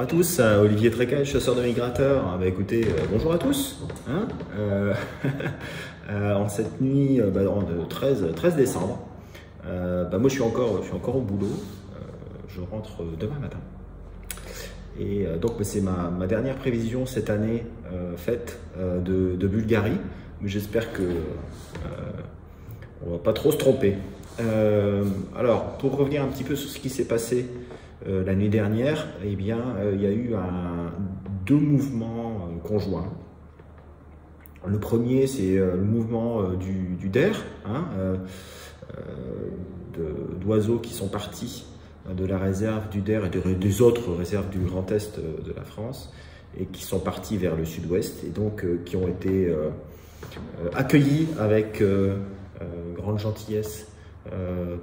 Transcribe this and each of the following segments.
à tous, Olivier Tréquet, chasseur de migrateurs. Écoutez, bonjour à tous. En cette nuit de 13 décembre, moi je suis encore au boulot. Je rentre demain matin. Et donc c'est ma dernière prévision cette année faite de Bulgarie. Mais j'espère que on va pas trop se tromper. Alors, pour revenir un petit peu sur ce qui s'est passé la nuit dernière, eh bien, il y a eu deux mouvements conjoints. Le premier, c'est le mouvement du DER, d'oiseaux qui sont partis de la réserve du DER et des autres réserves du Grand Est de la France et qui sont partis vers le sud-ouest et donc qui ont été accueillis avec grande gentillesse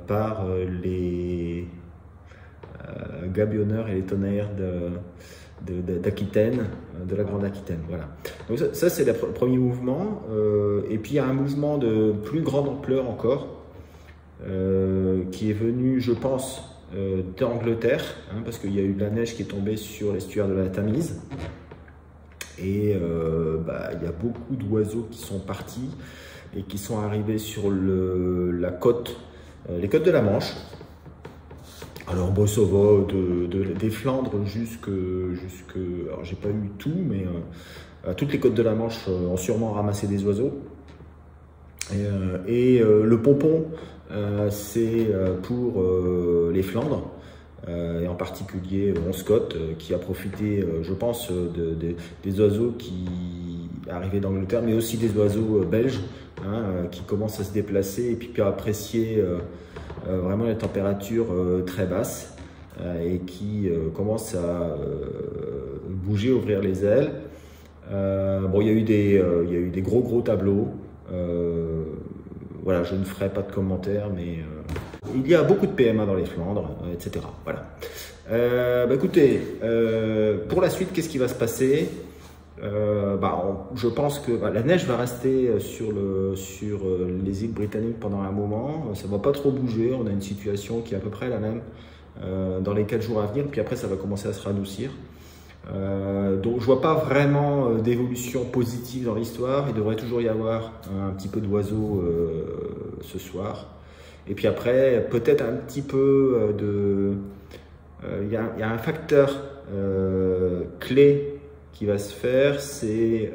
par les gabionneurs et les tonnerres d'Aquitaine, de la Grande Aquitaine. Voilà. Donc ça c'est le premier mouvement. Et puis il y a un mouvement de plus grande ampleur encore qui est venu, je pense, d'Angleterre, parce qu'il y a eu de la neige qui est tombée sur l'estuaire de la Tamise. Et il y a beaucoup d'oiseaux qui sont partis et qui sont arrivés sur la côte, les côtes de la Manche. Alors bon, ça va des Flandres jusque alors j'ai pas eu tout, mais toutes les côtes de la Manche ont sûrement ramassé des oiseaux. Et le pompon, c'est pour les Flandres. Et en particulier Scott qui a profité, je pense, des oiseaux qui arrivaient d'Angleterre, mais aussi des oiseaux belges qui commencent à se déplacer et puis à apprécier vraiment les températures très basses et qui commencent à bouger, ouvrir les ailes. Bon, il y a eu des gros tableaux. Voilà, je ne ferai pas de commentaires, mais il y a beaucoup de PMA dans les Flandres, etc. Voilà. Écoutez, pour la suite, qu'est-ce qui va se passer? Je pense que la neige va rester sur les îles britanniques pendant un moment. Ça ne va pas trop bouger. On a une situation qui est à peu près la même dans les 4 jours à venir. Puis après, ça va commencer à se radoucir. Donc je vois pas vraiment d'évolution positive dans l'histoire. Il devrait toujours y avoir un petit peu d'oiseaux ce soir. Et puis après, peut-être un petit peu il y a un facteur clé qui va se faire, c'est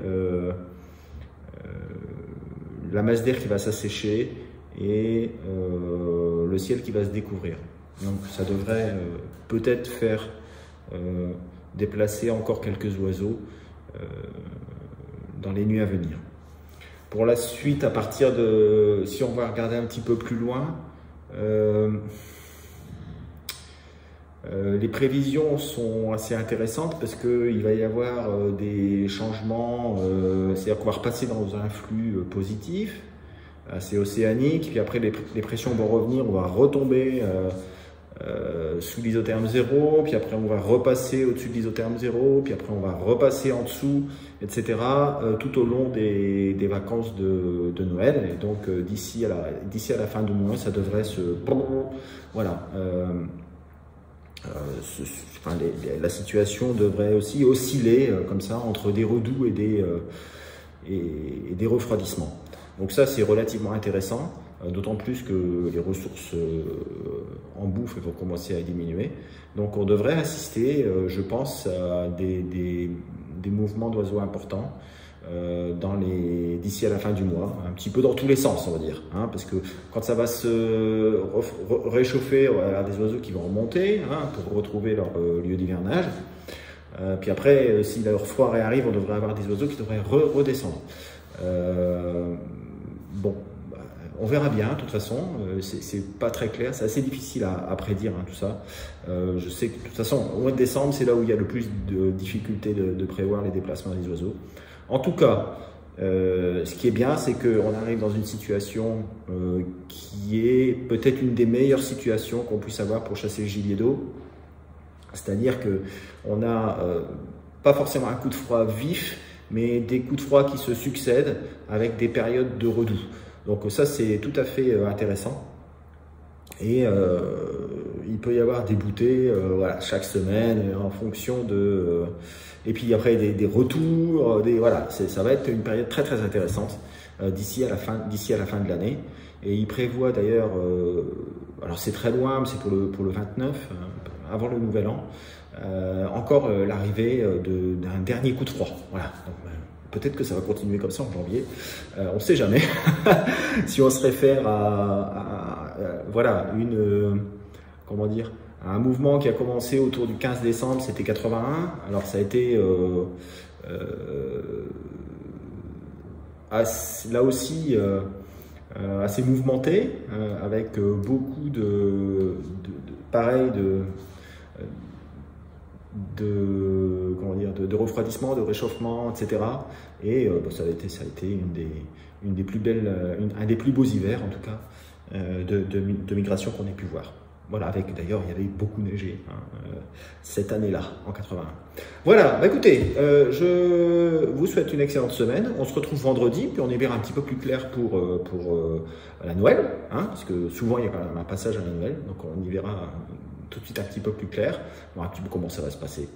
la masse d'air qui va s'assécher et le ciel qui va se découvrir. Donc ça devrait peut-être faire déplacer encore quelques oiseaux dans les nuits à venir. Pour la suite, à partir de, si on va regarder un petit peu plus loin, les prévisions sont assez intéressantes parce qu'il va y avoir des changements, c'est-à-dire qu'on va repasser dans un flux positif, assez océanique, puis après les pressions vont revenir, on va retomber sous l'isotherme 0, puis après on va repasser au-dessus de l'isotherme 0, puis après on va repasser en dessous, etc. Tout au long des vacances de Noël. Et donc d'ici à la fin du mois, ça devrait se... Voilà. La situation devrait aussi osciller comme ça entre des redoux et des refroidissements. Donc ça c'est relativement intéressant. D'autant plus que les ressources en bouffe vont commencer à diminuer. Donc on devrait assister, je pense, à des mouvements d'oiseaux importants d'ici à la fin du mois, un petit peu dans tous les sens, on va dire. Parce que quand ça va se réchauffer, on va avoir des oiseaux qui vont remonter pour retrouver leur lieu d'hivernage. Puis après, si leur froid réarrive, on devrait avoir des oiseaux qui devraient redescendre. Bon. On verra bien, de toute façon, c'est pas très clair, c'est assez difficile à prédire tout ça. Je sais que de toute façon, au mois de décembre, c'est là où il y a le plus de difficultés de prévoir les déplacements des oiseaux. En tout cas, ce qui est bien, c'est qu'on arrive dans une situation qui est peut-être une des meilleures situations qu'on puisse avoir pour chasser le gibier d'eau. C'est-à-dire qu'on n'a pas forcément un coup de froid vif, mais des coups de froid qui se succèdent avec des périodes de redoux. Donc ça, c'est tout à fait intéressant. Et il peut y avoir des bouteilles voilà, chaque semaine en fonction de... et puis après des retours, voilà, ça va être une période très très intéressante d'ici à la fin de l'année. Et il prévoit d'ailleurs, alors c'est très loin, mais c'est pour le 29, avant le Nouvel An, encore l'arrivée d'un dernier coup de froid. Voilà. Donc, peut-être que ça va continuer comme ça en janvier. On ne sait jamais. Si on se réfère voilà, comment dire, à un mouvement qui a commencé autour du 15 décembre, c'était 81. Alors ça a été là aussi assez mouvementé, avec beaucoup pareil comment dire, de refroidissement, de réchauffement, etc. Et ça a été un des plus beaux hivers, en tout cas, de migration qu'on ait pu voir. Voilà, d'ailleurs, il y avait beaucoup neigé cette année-là, en 81. Voilà, bah écoutez, je vous souhaite une excellente semaine. On se retrouve vendredi, puis on y verra un petit peu plus clair pour la Noël, parce que souvent il y a quand même un passage à la Noël, donc on y verra tout de suite un petit peu plus clair, voir un petit peu comment ça va se passer.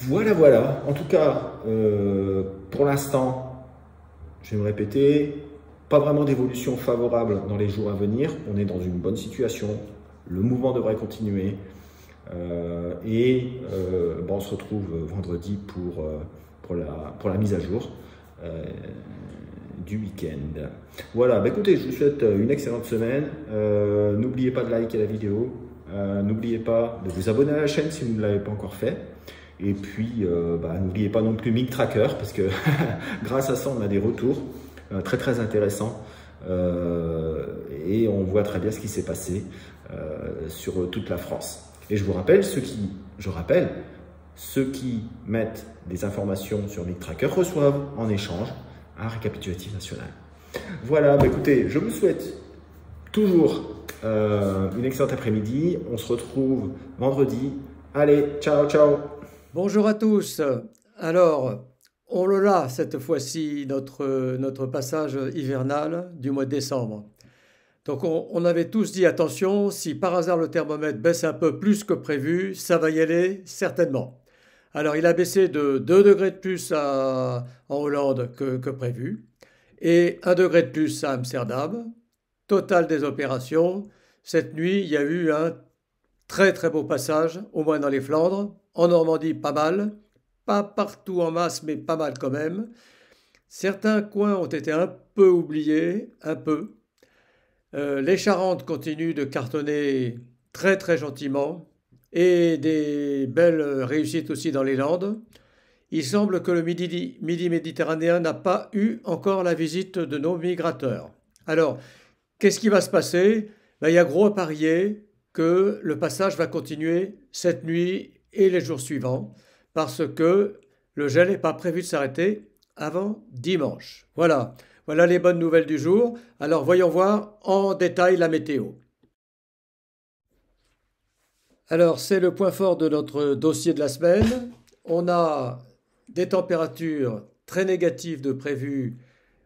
Voilà, voilà. En tout cas, pour l'instant, je vais me répéter, pas vraiment d'évolution favorable dans les jours à venir. On est dans une bonne situation. Le mouvement devrait continuer. On se retrouve vendredi pour la mise à jour du week-end. Voilà, bah écoutez, je vous souhaite une excellente semaine. N'oubliez pas de liker la vidéo. N'oubliez pas de vous abonner à la chaîne si vous ne l'avez pas encore fait. Et puis, n'oubliez pas non plus MigTracker, parce que grâce à ça, on a des retours très très intéressants. Et on voit très bien ce qui s'est passé sur toute la France. Et je rappelle, ceux qui mettent des informations sur MigTracker reçoivent en échange un récapitulatif national. Voilà, bah écoutez, je vous souhaite toujours une excellente après-midi. On se retrouve vendredi. Allez, ciao, ciao. Bonjour à tous. Alors, on le l'a cette fois-ci, notre passage hivernal du mois de décembre. Donc on avait tous dit attention, si par hasard le thermomètre baisse un peu plus que prévu, ça va y aller certainement. Alors il a baissé de 2 degrés de plus en Hollande que prévu et 1 degré de plus à Amsterdam. Total des opérations. Cette nuit, il y a eu un très très beau passage, au moins dans les Flandres. En Normandie, pas mal. Pas partout en masse, mais pas mal quand même. Certains coins ont été un peu oubliés, un peu. Les Charentes continuent de cartonner très très gentiment et des belles réussites aussi dans les Landes. Il semble que le midi méditerranéen n'a pas eu encore la visite de nos migrateurs. Alors, qu'est-ce qui va se passer? Il y a gros à parier que le passage va continuer cette nuit et les jours suivants parce que le gel n'est pas prévu de s'arrêter avant dimanche. Voilà. Voilà les bonnes nouvelles du jour. Alors voyons voir en détail la météo. Alors c'est le point fort de notre dossier de la semaine. On a des températures très négatives de prévues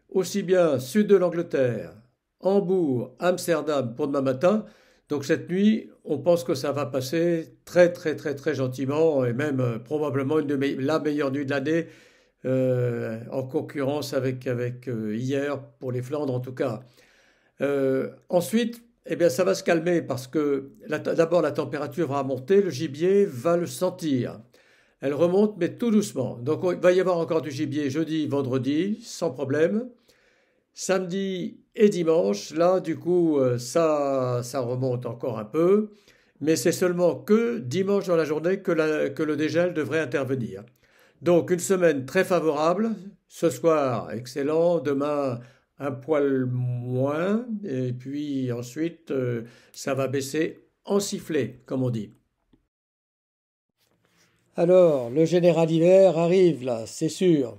aussi bien sud de l'Angleterre, Hambourg, Amsterdam pour demain matin. Donc cette nuit, on pense que ça va passer très très très très gentiment et même probablement la meilleure nuit de l'année. En concurrence avec hier, pour les Flandres en tout cas. Ensuite, eh bien, ça va se calmer parce que d'abord la température va monter, le gibier va le sentir. Elle remonte, mais tout doucement. Donc il va y avoir encore du gibier jeudi, vendredi, sans problème. Samedi et dimanche, là, du coup, ça remonte encore un peu. Mais c'est seulement que dimanche dans la journée que le dégel devrait intervenir. Donc une semaine très favorable, ce soir excellent, demain un poil moins, et puis ensuite ça va baisser en sifflet, comme on dit. Alors, le général hiver arrive là, c'est sûr.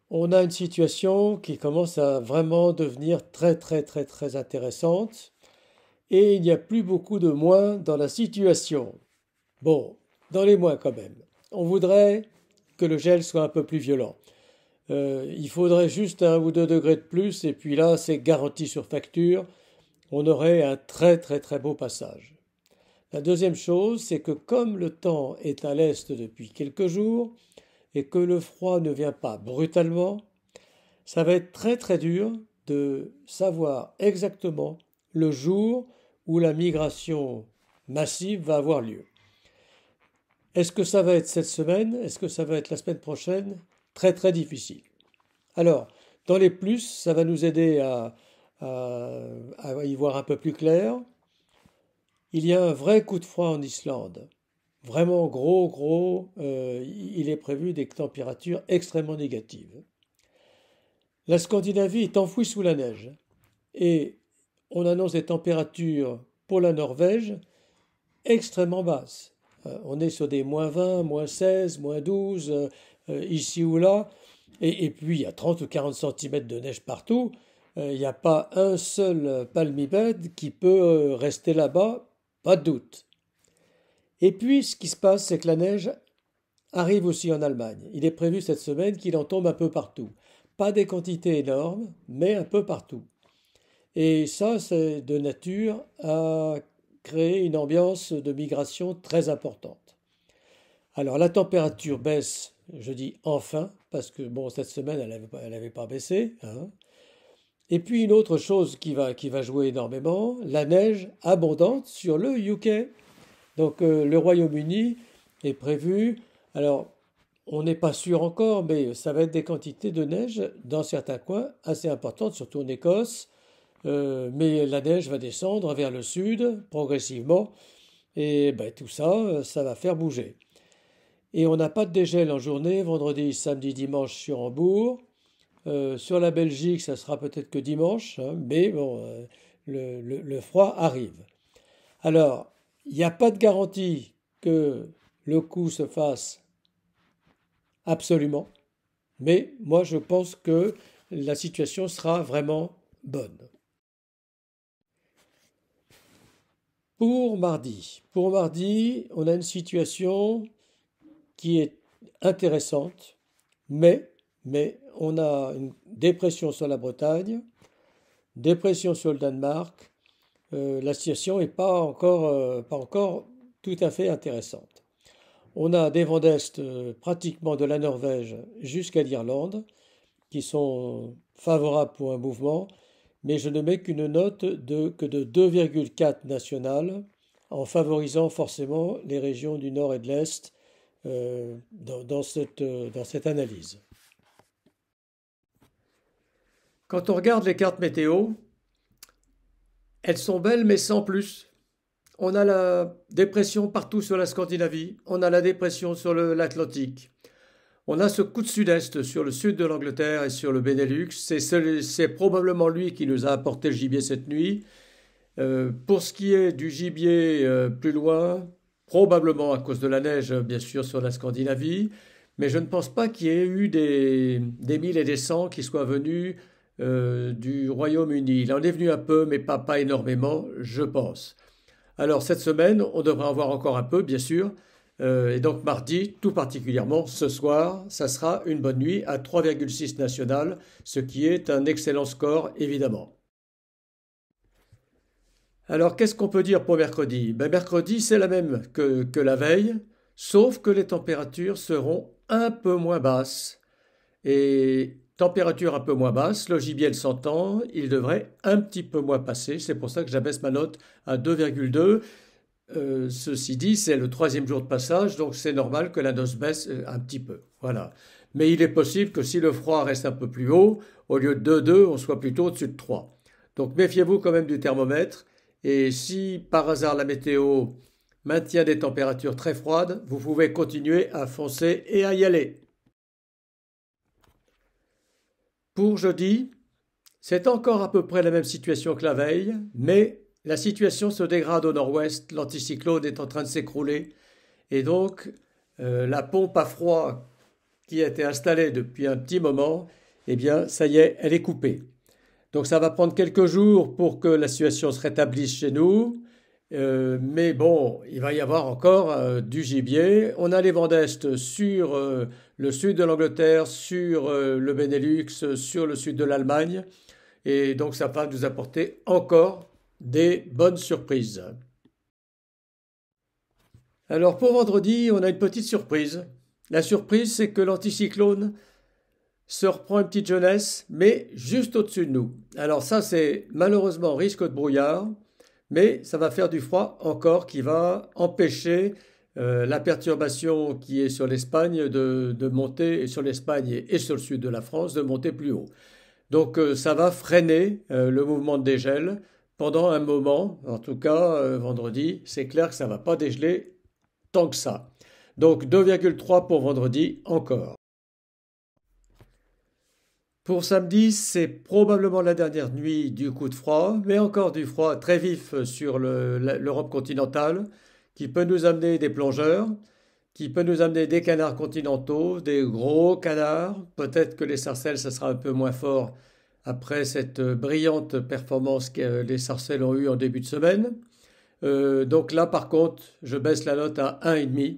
On a une situation qui commence à vraiment devenir très très très très intéressante, et il n'y a plus beaucoup de moins dans la situation. Bon, dans les moins quand même. On voudrait que le gel soit un peu plus violent. Il faudrait juste 1 ou 2 degrés de plus et puis là, c'est garanti sur facture. On aurait un très très très beau passage. La deuxième chose, c'est que comme le temps est à l'est depuis quelques jours et que le froid ne vient pas brutalement, ça va être très très dur de savoir exactement le jour où la migration massive va avoir lieu. Est-ce que ça va être cette semaine? Est-ce que ça va être la semaine prochaine? Très très difficile. Alors, dans les plus, ça va nous aider à y voir un peu plus clair. Il y a un vrai coup de froid en Islande. Vraiment gros, gros. Il est prévu des températures extrêmement négatives. La Scandinavie est enfouie sous la neige. Et on annonce des températures pour la Norvège extrêmement basses. On est sur des -20, -16, -12, ici ou là. Et puis il y a 30 ou 40 centimètres de neige partout. Il n'y a pas un seul palmipède qui peut rester là-bas, pas de doute. Et puis ce qui se passe, c'est que la neige arrive aussi en Allemagne. Il est prévu cette semaine qu'il en tombe un peu partout. Pas des quantités énormes, mais un peu partout. Et ça, c'est de nature à créer une ambiance de migration très importante. Alors la température baisse, je dis enfin, parce que bon, cette semaine, elle avait pas baissé, hein. Et puis une autre chose qui va jouer énormément, la neige abondante sur le UK. Donc le Royaume-Uni est prévu. Alors on n'est pas sûr encore, mais ça va être des quantités de neige dans certains coins assez importantes, surtout en Écosse. Mais la neige va descendre vers le sud progressivement. Et ben, tout ça, ça va faire bouger. Et on n'a pas de dégel en journée, vendredi, samedi, dimanche sur Hambourg. Sur la Belgique, ça sera peut-être que dimanche, hein, mais bon, le froid arrive. Alors, il n'y a pas de garantie que le coup se fasse absolument, mais moi je pense que la situation sera vraiment bonne. Pour mardi, on a une situation qui est intéressante, mais on a une dépression sur la Bretagne, dépression sur le Danemark. La situation n'est pas encore tout à fait intéressante. On a des vents d'Est pratiquement de la Norvège jusqu'à l'Irlande qui sont favorables pour un mouvement, mais je ne mets qu'une note que de 2,4 nationales en favorisant forcément les régions du nord et de l'Est dans cette analyse. Quand on regarde les cartes météo, elles sont belles mais sans plus. On a la dépression partout sur la Scandinavie, on a la dépression sur l'Atlantique. On a ce coup de sud-est sur le sud de l'Angleterre et sur le Benelux. C'est probablement lui qui nous a apporté le gibier cette nuit. Pour ce qui est du gibier plus loin, probablement à cause de la neige, bien sûr, sur la Scandinavie, mais je ne pense pas qu'il y ait eu des 1000 et des 100 qui soient venus du Royaume-Uni. Il en est venu un peu, mais pas énormément, je pense. Alors cette semaine, on devrait en voir encore un peu, bien sûr. Et donc mardi, tout particulièrement ce soir, ça sera une bonne nuit à 3,6 nationales, ce qui est un excellent score, évidemment. Alors qu'est-ce qu'on peut dire pour mercredi? Ben, mercredi, c'est la même que la veille, sauf que les températures seront un peu moins basses. Et température un peu moins basse, le gibier le s'entend, il devrait un petit peu moins passer. C'est pour ça que j'abaisse ma note à 2,2. Ceci dit, c'est le troisième jour de passage, donc c'est normal que la note baisse un petit peu. Voilà. Mais il est possible que si le froid reste un peu plus haut, au lieu de 2,2, on soit plutôt au-dessus de 3. Donc méfiez-vous quand même du thermomètre. Et si par hasard la météo maintient des températures très froides, vous pouvez continuer à foncer et à y aller. Pour jeudi, c'est encore à peu près la même situation que la veille, mais la situation se dégrade au nord-ouest, l'anticyclone est en train de s'écrouler, et donc la pompe à froid qui a été installée depuis un petit moment, eh bien ça y est, elle est coupée. Donc ça va prendre quelques jours pour que la situation se rétablisse chez nous, mais bon, il va y avoir encore du gibier. On a les vents d'Est sur le sud de l'Angleterre, sur le Benelux, sur le sud de l'Allemagne. Et donc ça va nous apporter encore des bonnes surprises. Alors pour vendredi, on a une petite surprise. La surprise, c'est que l'anticyclone se reprend une petite jeunesse, mais juste au-dessus de nous. Alors ça, c'est malheureusement risque de brouillard, mais ça va faire du froid encore qui va empêcher la perturbation qui est sur l'Espagne de monter, et sur l'Espagne et sur le sud de la France, de monter plus haut. Donc ça va freiner le mouvement de dégel pendant un moment. En tout cas, vendredi, c'est clair que ça ne va pas dégeler tant que ça. Donc 2,3 pour vendredi encore. Pour samedi, c'est probablement la dernière nuit du coup de froid, mais encore du froid très vif sur l'Europe continentale, qui peut nous amener des plongeurs, qui peut nous amener des canards continentaux, des gros canards. Peut-être que les sarcelles, ça sera un peu moins fort après cette brillante performance que les sarcelles ont eue en début de semaine. Donc là, par contre, je baisse la note à 1,5,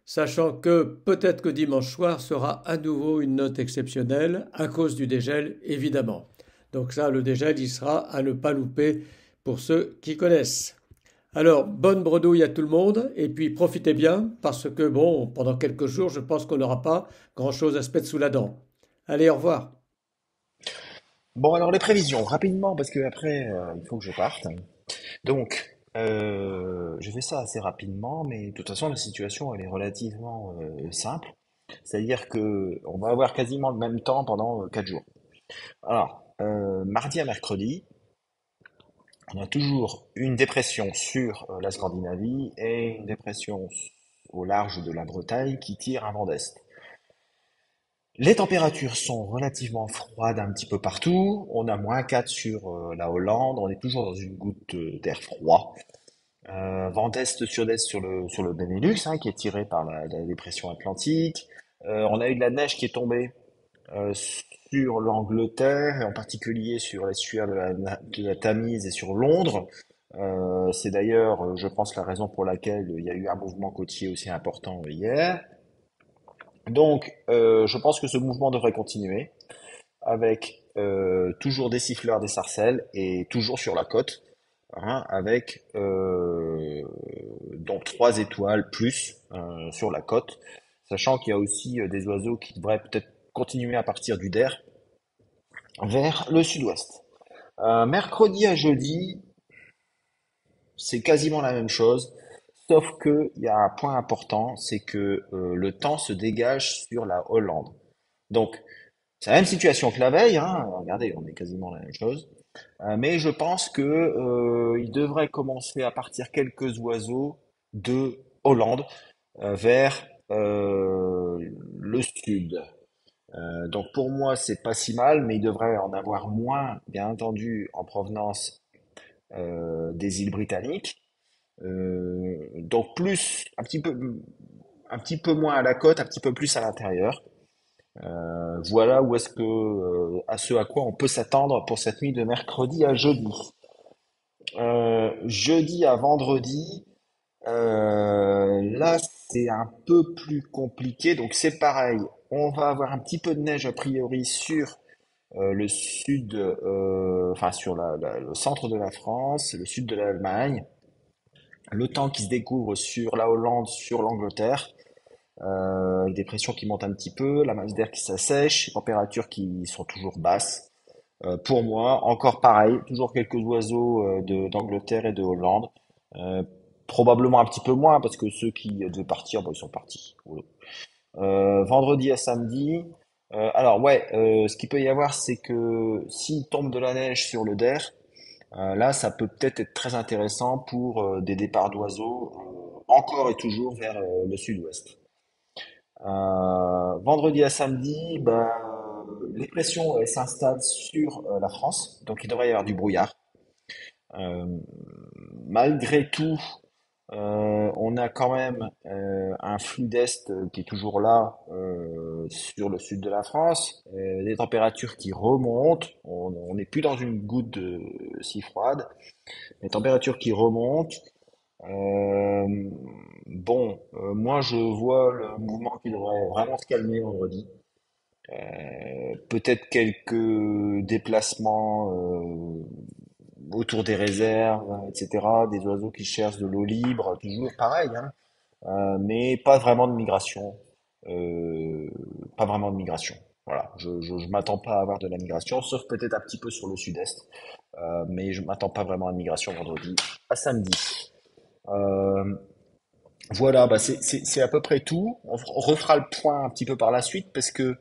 sachant que peut-être que dimanche soir sera à nouveau une note exceptionnelle à cause du dégel, évidemment. Donc ça, le dégel, il sera à ne pas louper pour ceux qui connaissent. Alors, bonne bredouille à tout le monde, et puis profitez bien, parce que bon, pendant quelques jours, je pense qu'on n'aura pas grand-chose à se mettre sous la dent. Allez, au revoir. Bon, alors les prévisions, rapidement, parce que après, il faut que je parte. Donc, je fais ça assez rapidement, mais de toute façon, la situation, elle est relativement simple. C'est-à-dire que on va avoir quasiment le même temps pendant 4 jours. Alors, mardi à mercredi, on a toujours une dépression sur la Scandinavie et une dépression au large de la Bretagne qui tire un vent d'est. Les températures sont relativement froides un petit peu partout. On a -4 sur la Hollande. On est toujours dans une goutte d'air froid. Vent d'est-sud-est sur le Benelux, hein, qui est tiré par la dépression atlantique. On a eu de la neige qui est tombée sur l'Angleterre, et en particulier sur l'estuaire de la Tamise et sur Londres. C'est d'ailleurs, je pense, la raison pour laquelle il y a eu un mouvement côtier aussi important hier. Donc, je pense que ce mouvement devrait continuer avec toujours des siffleurs, des sarcelles et toujours sur la côte, hein, avec donc 3 étoiles plus sur la côte, sachant qu'il y a aussi des oiseaux qui devraient peut-être continuer à partir du Der vers le sud-ouest. Mercredi à jeudi, c'est quasiment la même chose, sauf que il y a un point important, c'est que le temps se dégage sur la Hollande. Donc, c'est la même situation que la veille, hein. Regardez, on est quasiment la même chose. Mais je pense que il devrait commencer à partir quelques oiseaux de Hollande vers le sud. Donc pour moi, c'est pas si mal, mais il devrait en avoir moins, bien entendu, en provenance des îles britanniques. Donc plus, un petit peu moins à la côte, un petit peu plus à l'intérieur. Voilà où est-ce que, à ce à quoi on peut s'attendre pour cette nuit de mercredi à jeudi. Jeudi à vendredi, là c'est un peu plus compliqué, donc c'est pareil. On va avoir un petit peu de neige a priori sur le sud, enfin sur le centre de la France, le sud de l'Allemagne. Le temps qui se découvre sur la Hollande, sur l'Angleterre, avec des pressions qui montent un petit peu, la masse d'air qui s'assèche, les températures qui sont toujours basses. Pour moi, encore pareil, toujours quelques oiseaux d'Angleterre et de Hollande. Euh, Probablement un petit peu moins parce que ceux qui devaient partir, bon, ils sont partis. Voilà. Vendredi à samedi. Alors ouais, ce qu'il peut y avoir, c'est que s'il tombe de la neige sur le Der, là, ça peut peut-être être très intéressant pour des départs d'oiseaux encore et toujours vers le sud-ouest. Vendredi à samedi, ben, les pressions elles s'installent sur la France, donc il devrait y avoir du brouillard. Euh, Malgré tout, on a quand même un flux d'est qui est toujours là sur le sud de la France, des températures qui remontent. On n'est plus dans une goutte si froide, les températures qui remontent. Euh, bon, moi je vois le mouvement qui devrait vraiment se calmer vendredi. Peut-être quelques déplacements autour des réserves, etc. Des oiseaux qui cherchent de l'eau libre, toujours pareil, hein. mais pas vraiment de migration. Euh, Pas vraiment de migration. Voilà, je m'attends pas à avoir de la migration, sauf peut-être un petit peu sur le sud-est, mais je m'attends pas vraiment à une migration vendredi à samedi. Euh, voilà, bah c'est à peu près tout. On refera le point un petit peu par la suite parce que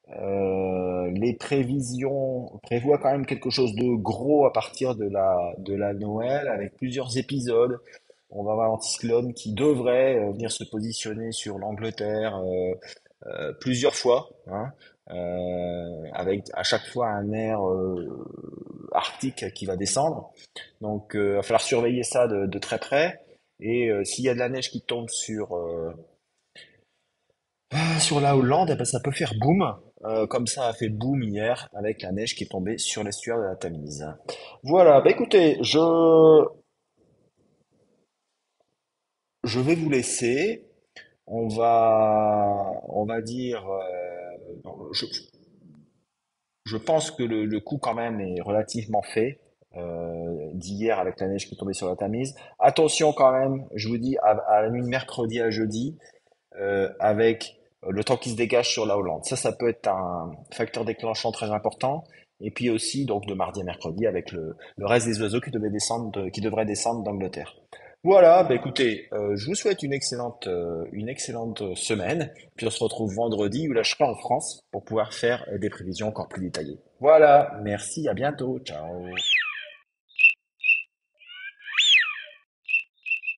les prévisions prévoient quand même quelque chose de gros à partir de la Noël avec plusieurs épisodes. On va avoir l'anticyclone qui devrait venir se positionner sur l'Angleterre plusieurs fois, hein, avec à chaque fois un air arctique qui va descendre. Donc, il va falloir surveiller ça de très près. Et s'il y a de la neige qui tombe sur la Hollande, eh ben, ça peut faire boum, comme ça a fait boum hier avec la neige qui est tombée sur l'estuaire de la Tamise. Voilà, bah écoutez, je vais vous laisser. On va dire, je pense que le coup quand même est relativement fait d'hier avec la neige qui est tombée sur la Tamise. Attention quand même, je vous dis à la nuit de mercredi à jeudi, avec le temps qui se dégage sur la Hollande. Ça peut être un facteur déclenchant très important. Et puis aussi, donc, de mardi à mercredi, avec le reste des oiseaux qui devaient descendre, qui devraient descendre d'Angleterre. Voilà, bah écoutez, je vous souhaite une excellente semaine. Puis on se retrouve vendredi, où là je serai en France pour pouvoir faire des prévisions encore plus détaillées. Voilà, merci, à bientôt, ciao.